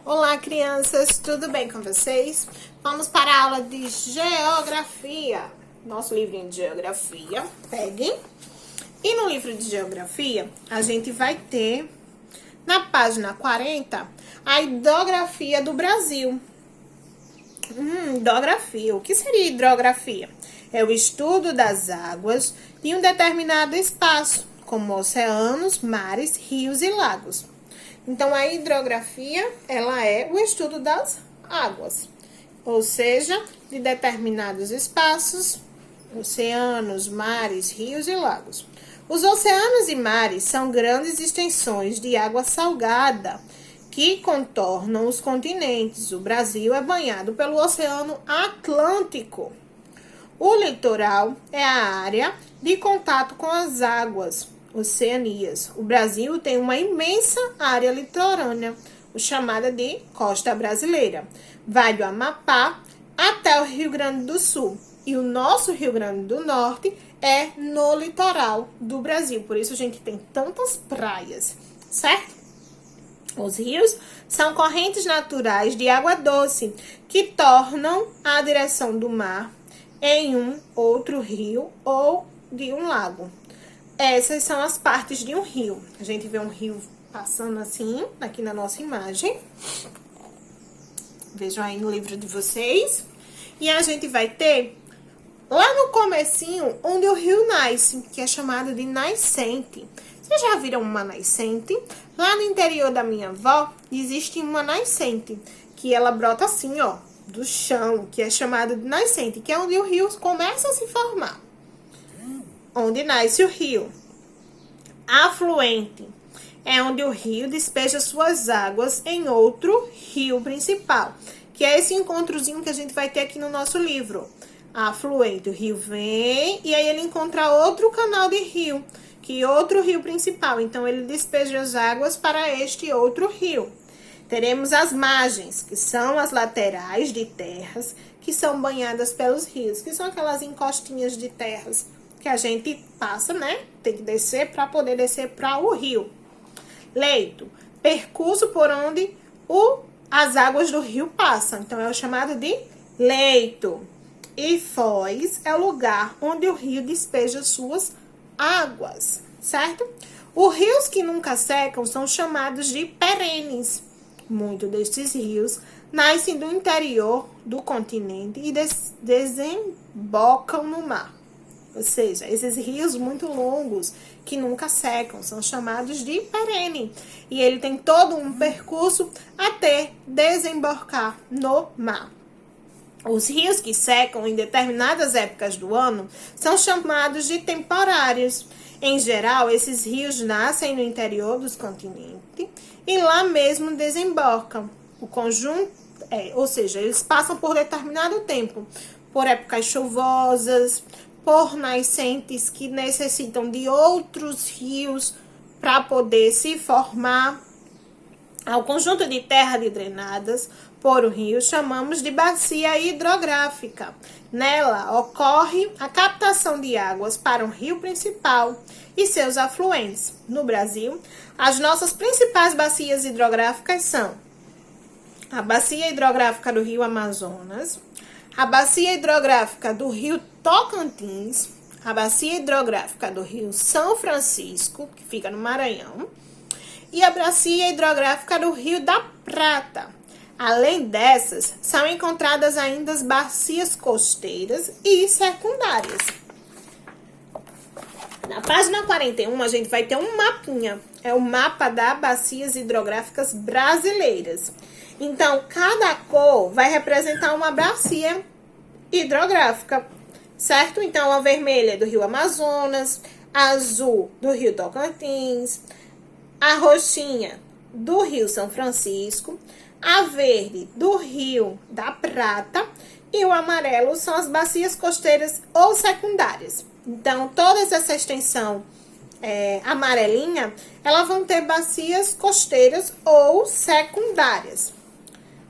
Olá, crianças, tudo bem com vocês? Vamos para a aula de geografia. Nosso livrinho de geografia, peguem. E no livro de geografia, a gente vai ter, na página 40, a hidrografia do Brasil. Hidrografia. O que seria hidrografia? É o estudo das águas de um determinado espaço, como oceanos, mares, rios e lagos. Então, a hidrografia, ela é o estudo das águas, ou seja, de determinados espaços, oceanos, mares, rios e lagos. Os oceanos e mares são grandes extensões de água salgada que contornam os continentes. O Brasil é banhado pelo Oceano Atlântico. O litoral é a área de contato com as águas oceanias. O Brasil tem uma imensa área litorânea, chamada de costa brasileira. Vai do Amapá até o Rio Grande do Sul. E o nosso Rio Grande do Norte é no litoral do Brasil. Por isso a gente tem tantas praias, certo? Os rios são correntes naturais de água doce que tornam a direção do mar em um outro rio ou de um lago. Essas são as partes de um rio. A gente vê um rio passando assim, aqui na nossa imagem. Vejam aí no livro de vocês. E a gente vai ter lá no comecinho, onde o rio nasce, que é chamado de nascente. Vocês já viram uma nascente? Lá no interior da minha avó, existe uma nascente, que ela brota assim, ó, do chão, que é chamado de nascente, que é onde o rio começa a se formar. Onde nasce o rio. Afluente é onde o rio despeja suas águas em outro rio principal, que é esse encontrozinho que a gente vai ter aqui no nosso livro. Afluente, o rio vem e aí ele encontra outro canal de rio, que é outro rio principal. Então, ele despeja as águas para este outro rio. Teremos as margens, que são as laterais de terras que são banhadas pelos rios, que são aquelas encostinhas de terras que a gente passa, né? Tem que descer para poder descer para o rio. Leito, percurso por onde as águas do rio passam. Então, é o chamado de leito. E foz é o lugar onde o rio despeja suas águas, certo? Os rios que nunca secam são chamados de perenes. Muitos destes rios nascem do interior do continente e desembocam no mar. Ou seja, esses rios muito longos que nunca secam são chamados de perene. E ele tem todo um percurso até desembocar no mar. Os rios que secam em determinadas épocas do ano são chamados de temporários. Em geral, esses rios nascem no interior dos continentes e lá mesmo desembocam. O conjunto, ou seja, eles passam por determinado tempo, por épocas chuvosas, por nascentes que necessitam de outros rios para poder se formar. Ao conjunto de terras drenadas por o rio chamamos de bacia hidrográfica. Nela ocorre a captação de águas para o rio principal e seus afluentes. No Brasil, as nossas principais bacias hidrográficas são a bacia hidrográfica do rio Amazonas, a bacia hidrográfica do rio Tocantins, a bacia hidrográfica do rio São Francisco, que fica no Maranhão, e a bacia hidrográfica do Rio da Prata. Além dessas, são encontradas ainda as bacias costeiras e secundárias. Na página 41, a gente vai ter um mapinha. É o mapa das bacias hidrográficas brasileiras. Então, cada cor vai representar uma bacia hidrográfica, certo? Então, a vermelha é do Rio Amazonas, a azul do Rio Tocantins, a roxinha do Rio São Francisco, a verde do Rio da Prata e o amarelo são as bacias costeiras ou secundárias. Então, toda essa extensão amarelinha, elas vão ter bacias costeiras ou secundárias.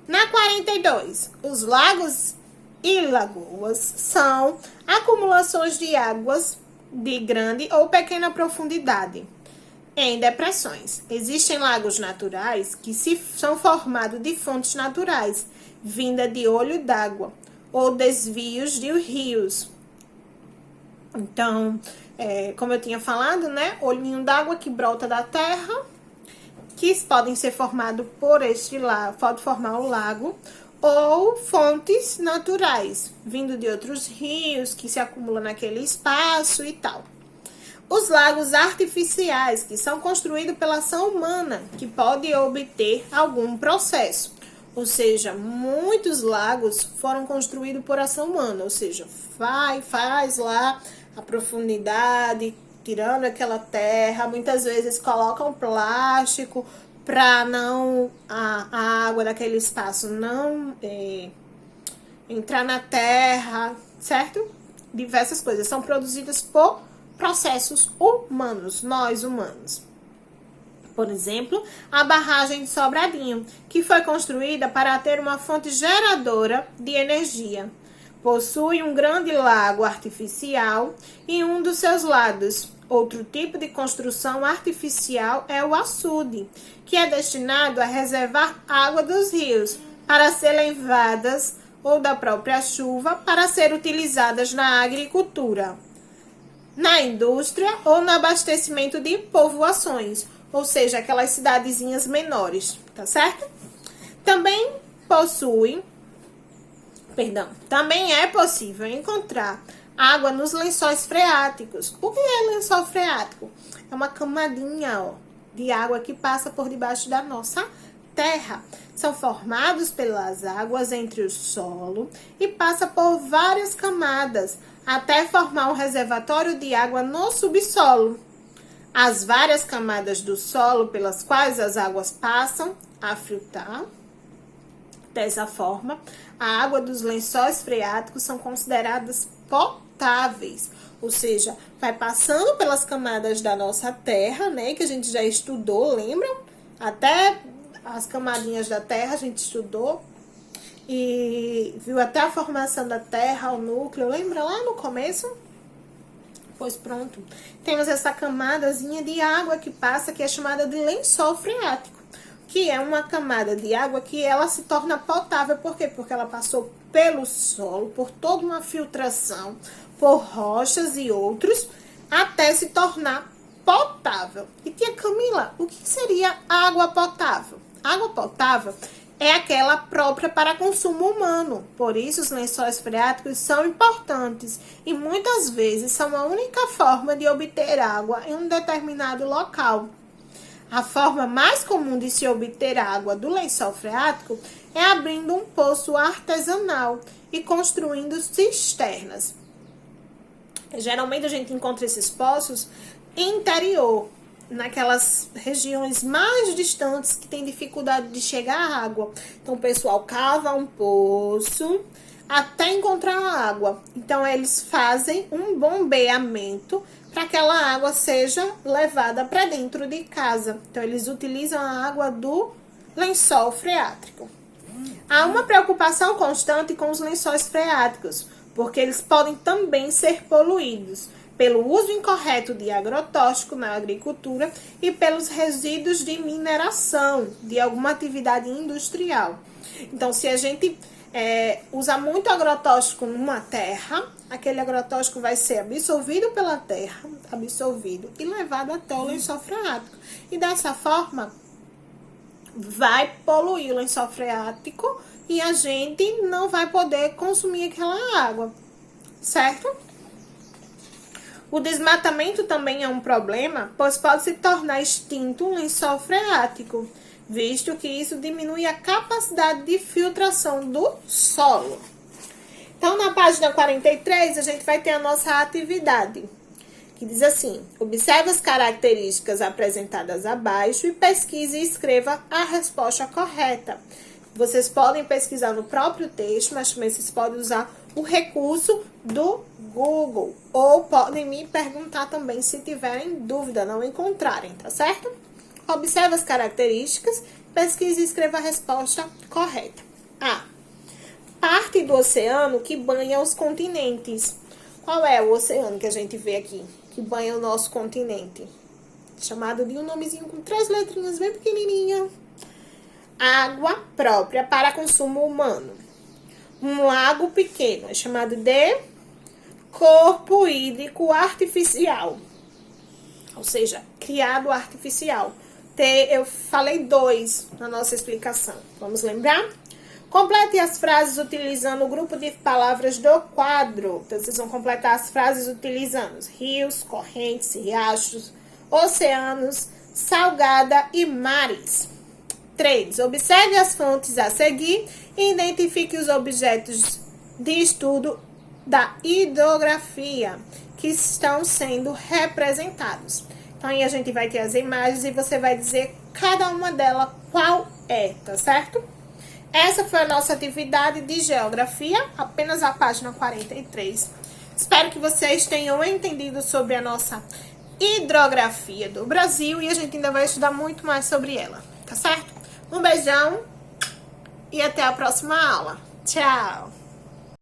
Na 42, os lagos e lagoas são acumulações de águas de grande ou pequena profundidade. em depressões. Existem lagos naturais que são formados de fontes naturais, vinda de olho d'água, ou desvios de rios. Então, como eu tinha falado, né? Olhinho d'água que brota da terra, que podem ser formados por este lago, pode formar o lago, ou fontes naturais, vindo de outros rios que se acumulam naquele espaço e tal. Os lagos artificiais, que são construídos pela ação humana, que pode obter algum processo. Ou seja, muitos lagos foram construídos por ação humana, ou seja, faz lá a profundidade, tirando aquela terra, muitas vezes colocam plástico para não a água daquele espaço não entrar na terra, certo? Diversas coisas são produzidas por processos humanos, nós humanos. Por exemplo, a barragem de Sobradinho, que foi construída para ter uma fonte geradora de energia. Possui um grande lago artificial em um dos seus lados. Outro tipo de construção artificial é o açude, que é destinado a reservar água dos rios para ser levadas ou da própria chuva para ser utilizadas na agricultura, na indústria ou no abastecimento de povoações, ou seja, aquelas cidadezinhas menores, tá certo? Também é possível encontrar água nos lençóis freáticos. O que é lençol freático? É uma camadinha, de água que passa por debaixo da nossa terra. São formados pelas águas entre o solo e passa por várias camadas até formar um reservatório de água no subsolo. As várias camadas do solo pelas quais as águas passam a filtrar. Dessa forma, a água dos lençóis freáticos são consideradas potáveis, ou seja, vai passando pelas camadas da nossa terra, né, que a gente já estudou, lembram? Até as camadinhas da terra a gente estudou e viu até a formação da terra, o núcleo, lembra lá no começo? Pois pronto, temos essa camadazinha de água que passa, que é chamada de lençol freático, que é uma camada de água que ela se torna potável. Por quê? Porque ela passou pelo solo, por toda uma filtração, por rochas e outros, até se tornar potável. E tia Camila, o que seria água potável? Água potável é aquela própria para consumo humano. Por isso, os lençóis freáticos são importantes e muitas vezes são a única forma de obter água em um determinado local. A forma mais comum de se obter água do lençol freático é abrindo um poço artesanal e construindo cisternas. Geralmente a gente encontra esses poços em interior, naquelas regiões mais distantes que tem dificuldade de chegar à água. Então o pessoal cava um poço até encontrar a água. Então eles fazem um bombeamento para que aquela água seja levada para dentro de casa. Então eles utilizam a água do lençol freático. Há uma preocupação constante com os lençóis freáticos, porque eles podem também ser poluídos pelo uso incorreto de agrotóxico na agricultura e pelos resíduos de mineração de alguma atividade industrial. Então, se a gente usa muito agrotóxico numa terra, aquele agrotóxico vai ser absorvido pela terra, e levado até o lençol freático. E dessa forma, vai poluir o lençol freático e a gente não vai poder consumir aquela água, certo? O desmatamento também é um problema, pois pode se tornar extinto um lençol freático, visto que isso diminui a capacidade de filtração do solo. Então, na página 43, a gente vai ter a nossa atividade, que diz assim: observe as características apresentadas abaixo e pesquise e escreva a resposta correta. Vocês podem pesquisar no próprio texto, mas também vocês podem usar o recurso do Google. Ou podem me perguntar também se tiverem dúvida, não encontrarem, tá certo? Observe as características, pesquise e escreva a resposta correta. A. Parte do oceano que banha os continentes. Qual é o oceano que a gente vê aqui, que banha o nosso continente? chamado de um nomezinho com 3 letrinhas bem pequenininha. Água própria para consumo humano. Um lago pequeno é chamado de corpo hídrico artificial. Ou seja, criado artificial. Eu falei 2 na nossa explicação. Vamos lembrar? Complete as frases utilizando o grupo de palavras do quadro. Então, vocês vão completar as frases utilizando rios, correntes, riachos, oceanos, salgada e mares. 3. Observe as fontes a seguir e identifique os objetos de estudo da hidrografia que estão sendo representados. Então, aí a gente vai ter as imagens e você vai dizer cada uma delas qual é, tá certo? Essa foi a nossa atividade de geografia, apenas a página 43. Espero que vocês tenham entendido sobre a nossa hidrografia do Brasil e a gente ainda vai estudar muito mais sobre ela, tá certo? Um beijão e até a próxima aula. Tchau!